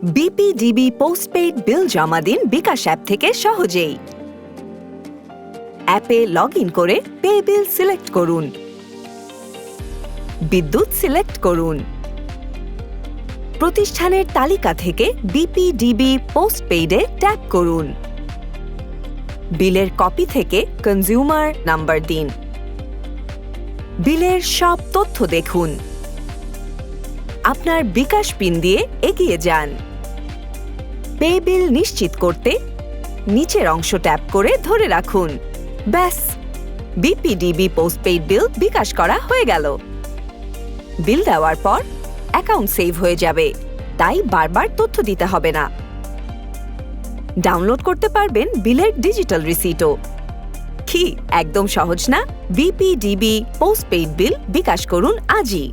BPDB postpaid bill জমা দিন বিকাশ app থেকে সহজেই। অ্যাপে লগ ইন করে পে বিল সিলেক্ট করুন। বিদ্যুৎ সিলেক্ট করুন। প্রতিষ্ঠানের তালিকা থেকে বিপিডিবি পোস্টপেইডে ট্যাপ করুন। বিলের কপি থেকে কনজিউমার নাম্বার দিন। বিলের সব তথ্য দেখুন। আপনার বিকাশ পিন দিয়ে এগিয়ে যান। পে বিল নিশ্চিত করতে নিচের অংশ ট্যাপ করে ধরে রাখুন। ব্যাস, বিপিডিবি পোস্টপেইড বিল বিকাশ করা হয়ে গেল। বিল দেওয়ার পর অ্যাকাউন্ট সেভ হয়ে যাবে, তাই বারবার তথ্য দিতে হবে না। ডাউনলোড করতে পারবেন বিলের ডিজিটাল রিসিটও। কি একদম সহজ না? বিপিডিবি পোস্টপেইড বিল বিকাশ করুন আজই।